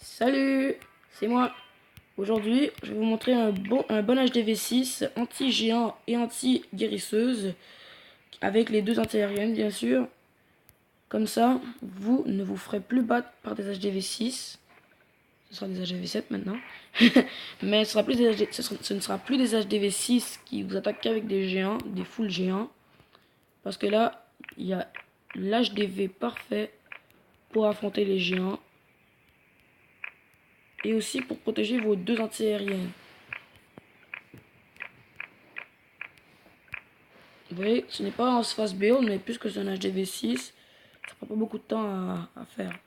Salut, c'est moi. Aujourd'hui, je vais vous montrer un bon HDV6 anti-géant et anti-guérisseuse avec les deux anti-aériennes bien sûr. Comme ça, vous ne vous ferez plus battre par des HDV6. Ce sera des HDV7 maintenant. Mais ce ne sera plus des HDV6 qui vous attaquent qu'avec des géants, des full géants. Parce que là, il y a l'HDV parfait pour affronter les géants. Et aussi pour protéger vos deux anti-aériennes. Vous voyez, ce n'est pas un fast build, mais puisque c'est un HDV6, ça prend pas beaucoup de temps à faire.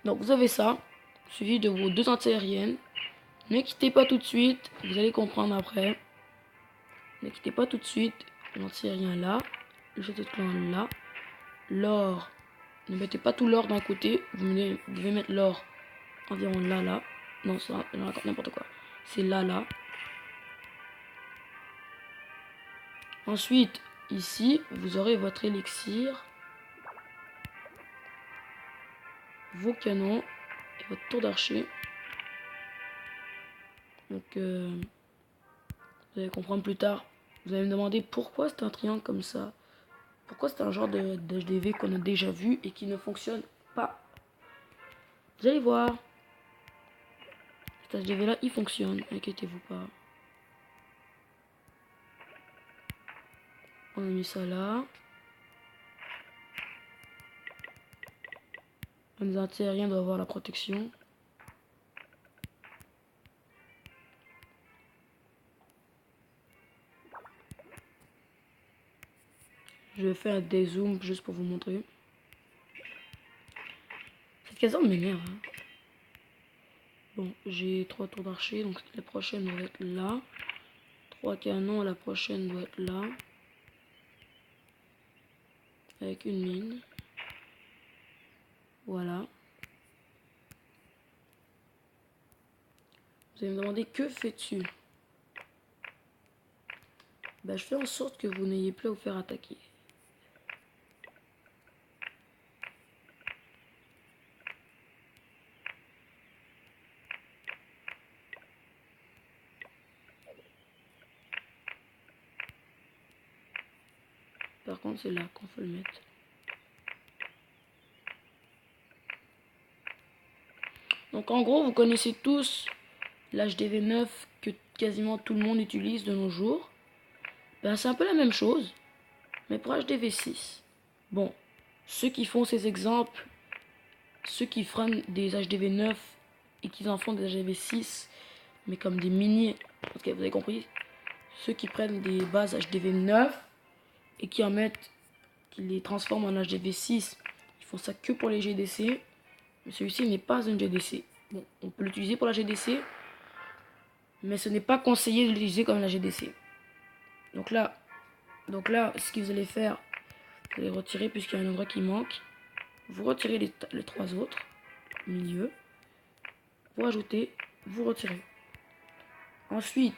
Donc vous avez ça, suivi de vos deux anti-aériennes. Ne quittez pas tout de suite, vous allez comprendre après. Ne quittez pas tout de suite, l'anti-aérien là, le château de clan là, l'or. Ne mettez pas tout l'or d'un côté, vous devez mettre l'or environ là, là. Non, c'est n'importe quoi. C'est là, là. Ensuite, ici, vous aurez votre élixir, vos canons et votre tour d'archer. Donc, vous allez comprendre plus tard. Vous allez me demander pourquoi c'est un triangle comme ça. Pourquoi c'est un genre de HDV qu'on a déjà vu et qui ne fonctionne pas. Vous allez voir. Cet HDV là, il fonctionne. Inquiétez-vous pas. On a mis ça là. Les anti-aériens doivent avoir la protection. Je vais faire un dézoom juste pour vous montrer. Cette caserne m'énerve. Hein. Bon, j'ai 3 tours d'archer, donc la prochaine doit être là. 3 canons, la prochaine doit être là. Avec une mine. Voilà. Vous allez me demander que fais-tu? Bah, je fais en sorte que vous n'ayez plus à vous faire attaquer. Par contre, c'est là qu'on faut le mettre. Donc en gros, vous connaissez tous l'HDV9 que quasiment tout le monde utilise de nos jours. Ben, c'est un peu la même chose, mais pour HDV6. Bon, ceux qui font ces exemples, ceux qui freinent des HDV9 et qui en font des HDV6, mais comme des mini, ok, vous avez compris, ceux qui prennent des bases HDV9 et qui en mettent, qui les transforment en HDV6, ils font ça que pour les GDC. Mais celui-ci n'est pas un GDC. Bon, on peut l'utiliser pour la GDC, mais ce n'est pas conseillé de l'utiliser comme la GDC. Donc là, ce que vous allez faire, vous allez retirer puisqu'il y a un endroit qui manque. Vous retirez les 3 autres, milieu. Vous rajoutez, vous retirez. Ensuite,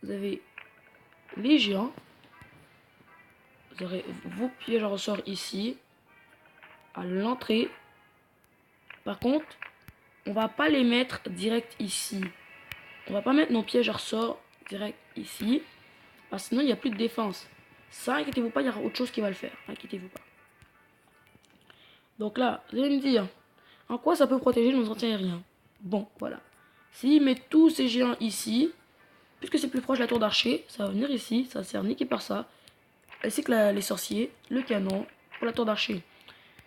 vous avez les géants. Vous aurez vos pièges à ressort ici, à l'entrée. Par contre, on va pas les mettre direct ici. On va pas mettre nos pièges à ressort direct ici, parce que sinon il n'y a plus de défense. Ça, inquiétez-vous pas, il y aura autre chose qui va le faire. Inquiétez-vous pas. Donc là, vous allez me dire, en quoi ça peut protéger nos anti-aériens? Bon, voilà. S'il met tous ces géants ici, puisque c'est plus proche de la tour d'archer, ça va venir ici, ça sert niqué par ça. Ainsi que les sorciers, le canon, pour la tour d'archer.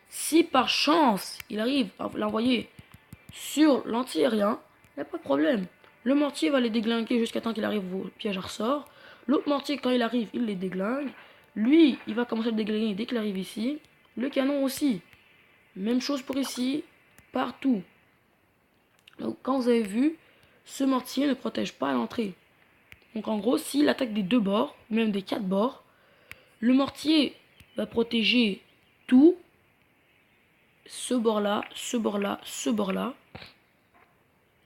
Si par chance, il arrive à l'envoyer sur l'anti-aérien, il n'y a pas de problème. Le mortier va les déglinguer jusqu'à temps qu'il arrive au piège à ressort. L'autre mortier, quand il arrive, il les déglingue. Lui, il va commencer à le déglinguer dès qu'il arrive ici. Le canon aussi. Même chose pour ici, partout. Donc, quand vous avez vu, ce mortier ne protège pas l'entrée. Donc, en gros, s'il attaque des 2 bords, même des 4 bords, le mortier va protéger tout. Ce bord-là, ce bord-là, ce bord-là.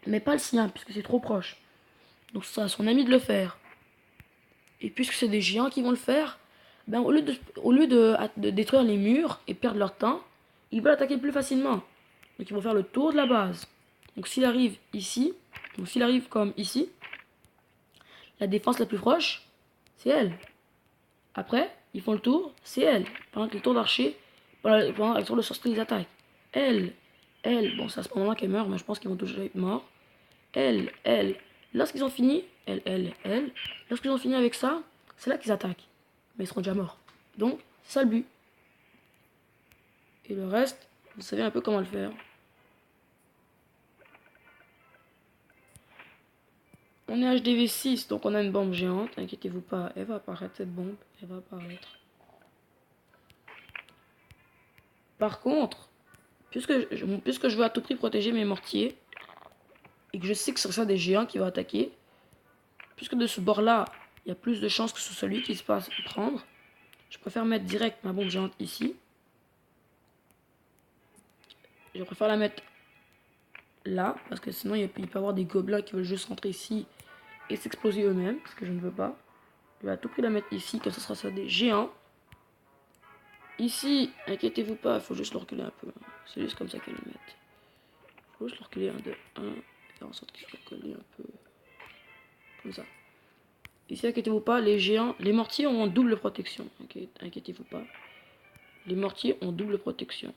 Mais pas le sien, puisque c'est trop proche. Donc, ça, son ami de le faire. Et puisque c'est des géants qui vont le faire, ben, au lieu de détruire les murs et perdre leur temps, ils veulent attaquer plus facilement. Donc ils vont faire le tour de la base. Donc s'il arrive ici, donc s'il arrive comme ici, la défense la plus proche, c'est elle. Après, ils font le tour, c'est elle. Pendant que les tours d'archer, pendant le tour de sorcier, ils attaquent. Elle, bon, c'est à ce moment-là qu'elle meurt, mais je pense qu'ils vont toujours être morts. Elle. Lorsqu'ils ont fini, elle. Lorsqu'ils ont fini avec ça, c'est là qu'ils attaquent. Mais ils seront déjà morts. Donc, c'est ça le but. Et le reste, vous savez un peu comment le faire. On est HDV 6, donc on a une bombe géante. Inquiétez-vous pas, elle va apparaître cette bombe. Elle va apparaître. Par contre, puisque je veux à tout prix protéger mes mortiers, et que je sais que ce sera des géants qui vont attaquer, puisque de ce bord-là, il y a plus de chances que ce soit lui qui se passe prendre, je préfère mettre direct ma bombe géante ici. Je préfère la mettre là, parce que sinon il peut y avoir des gobelins qui veulent juste rentrer ici et s'exploser eux-mêmes, ce que je ne veux pas. Je vais à tout prix la mettre ici, comme ça sera ça des géants. Ici, inquiétez-vous pas, il faut juste le reculer un peu. C'est juste comme ça qu'elle le met. Il faut juste le reculer un de 1, faire en sorte qu'il soit collé un peu comme ça. Ici, inquiétez-vous pas, les géants, les mortiers ont double protection. Inquiétez-vous pas. Les mortiers ont double protection.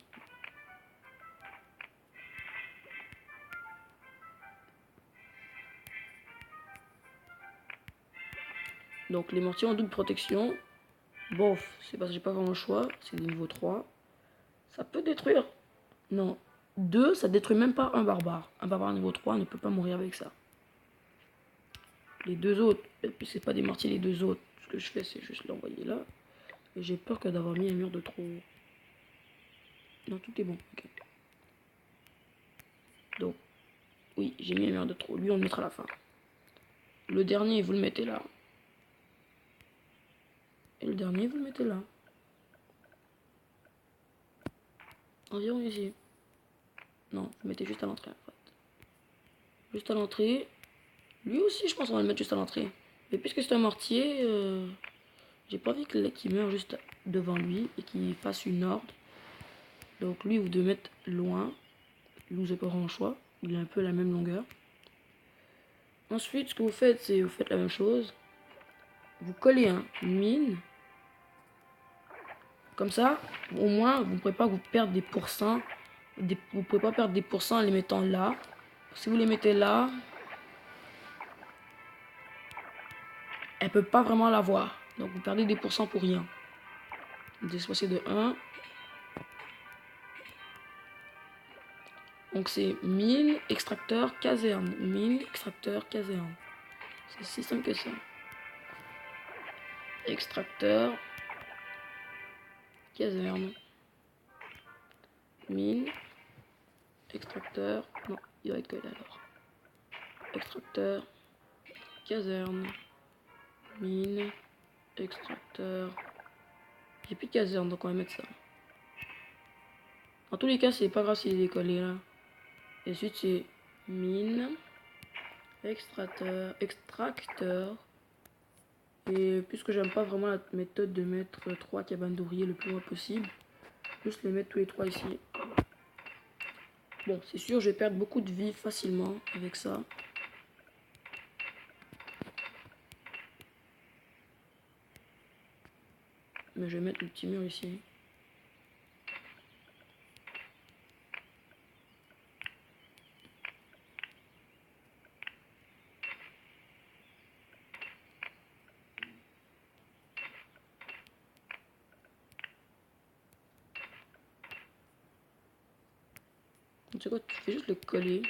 Donc les mortiers ont double protection. Bof, c'est parce que j'ai pas vraiment le choix. C'est niveau 3. Ça peut détruire. Non. 2, ça détruit même pas un barbare. Un barbare niveau 3 ne peut pas mourir avec ça. Les deux autres, et puis c'est pas des mortiers les deux autres. Ce que je fais, c'est juste l'envoyer là. Et j'ai peur que d'avoir mis un mur de trop. Non, tout est bon. Okay. Donc, oui, j'ai mis un mur de trop. Lui, on le mettra à la fin. Le dernier, vous le mettez là. Et le dernier, vous le mettez là. Environ ici. Non, vous le mettez juste à l'entrée en fait. Juste à l'entrée. Lui aussi, je pense qu'on va le mettre juste à l'entrée. Mais puisque c'est un mortier, j'ai pas envie qu'il meure juste devant lui et qu'il fasse une horde. Donc lui, vous devez mettre loin. Lui, vous n'avez pas vraiment le choix. Il a un peu la même longueur. Ensuite, ce que vous faites, c'est vous faites la même chose. Vous collez un mine. Comme ça, au moins, vous ne pouvez pas vous perdre des pourcents. Vous pouvez pas perdre des pourcents en les mettant là. Si vous les mettez là, elle peut pas vraiment l'avoir. Donc vous perdez des pourcents pour rien. Déspacé de 1. Donc c'est mine, extracteur, caserne. Mine, extracteur, caserne. C'est si simple que ça. Extracteur, caserne. Mine, extracteur. Non, il va être collé alors. Extracteur, caserne. Mine, extracteur. J'ai plus de caserne, donc on va mettre ça. En tous les cas, c'est pas grave s'il est collé là. Et ensuite, c'est mine, extracteur. Et puisque j'aime pas vraiment la méthode de mettre 3 cabanes d'ouvriers le plus loin possible, juste les mettre tous les 3 ici. Bon, c'est sûr, je vais perdre beaucoup de vie facilement avec ça. Mais je vais mettre le petit mur ici. Tu sais quoi, tu fais juste le coller.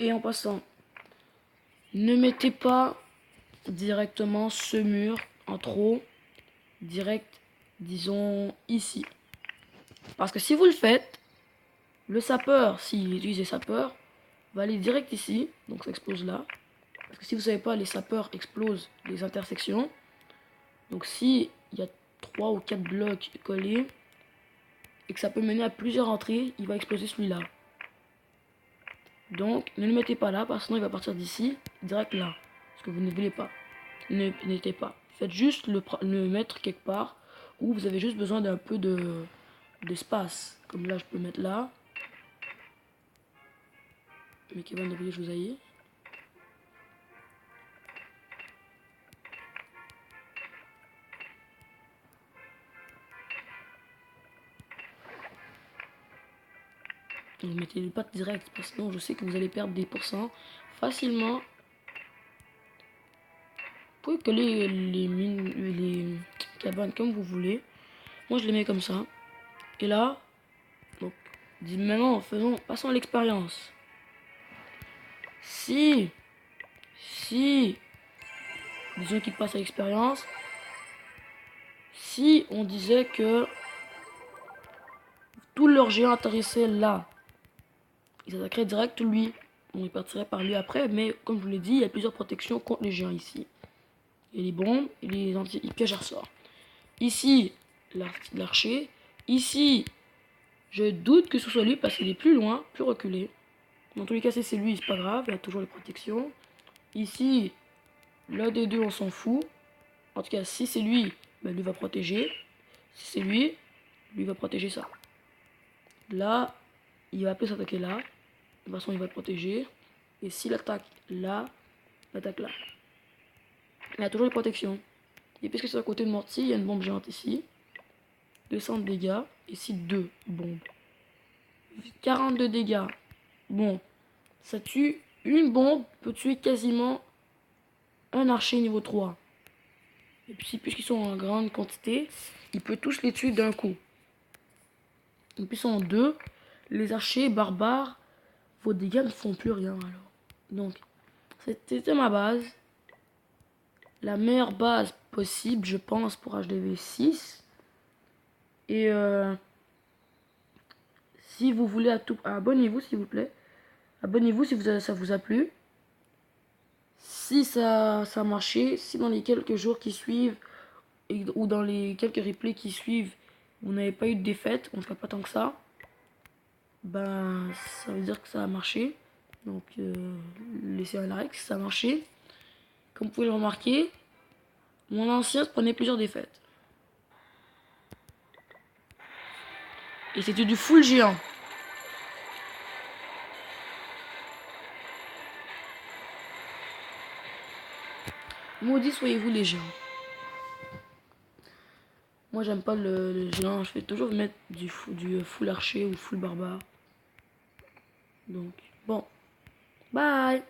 Et en passant, ne mettez pas directement ce mur en trop, direct, disons, ici. Parce que si vous le faites, le sapeur, s'il utilise les sapeurs, va aller direct ici, donc ça explose là. Parce que si vous savez pas, les sapeurs explosent les intersections. Donc si il y a 3 ou 4 blocs collés, et que ça peut mener à plusieurs entrées, il va exploser celui-là. Donc, ne le mettez pas là, parce que sinon il va partir d'ici, direct là. Parce que vous ne voulez pas. Ne mettez pas. Faites juste le mettre quelque part où vous avez juste besoin d'un peu d'espace. Comme là, je peux le mettre là. Mais qui va envoyer, je vous aille. Ne mettez pas direct, parce que sinon je sais que vous allez perdre des pourcents facilement. Vous pouvez coller les cabanes comme vous voulez. Moi je les mets comme ça. Et là, donc, maintenant passons à l'expérience. Si, disons qu'ils passent à l'expérience, si on disait que tout leur géant atterrissait là, ils attaqueraient direct lui. Bon, ils partiraient par lui après, mais comme je vous l'ai dit, il y a plusieurs protections contre les géants ici. Il y a les bombes et les pièges à ressort. Ici, l'archer. Ici, je doute que ce soit lui parce qu'il est plus loin, plus reculé. Dans tous les cas, si c'est lui, c'est pas grave, il y a toujours les protections. Ici, l'un des deux, on s'en fout. En tout cas, si c'est lui, ben, lui va protéger. Si c'est lui va protéger ça. Là, il va plus s'attaquer là. De toute façon, il va le protéger. Et s'il attaque là, il attaque là. Il y a toujours les protections. Et puisque c'est à côté de Morty, il y a une bombe géante ici. 200 de dégâts. Ici, 2 bombes. 42 dégâts. Bon, ça tue. Une bombe peut tuer quasiment un archer niveau 3. Et puis, puisqu'ils sont en grande quantité, il peut tous les tuer d'un coup. Et puis, sont en 2. Les archers barbares, vos dégâts ne font plus rien alors. Donc, c'était ma base. La meilleure base possible, je pense, pour HDV 6. Et si vous voulez abonnez-vous s'il vous plaît. Abonnez-vous si ça vous a plu. Si ça a marché, si dans les quelques jours qui suivent ou dans les quelques replays qui suivent, vous n'avez pas eu de défaite, en tout cas pas tant que ça, ben ça veut dire que ça a marché. Donc laissez un like si ça a marché. Comme vous pouvez le remarquer, mon ancien se prenait plusieurs défaites. Et c'était du full géant. Maudit soyez-vous les géants. Moi j'aime pas le géant, je vais toujours mettre du full archer ou full barbare. Donc bon, bye.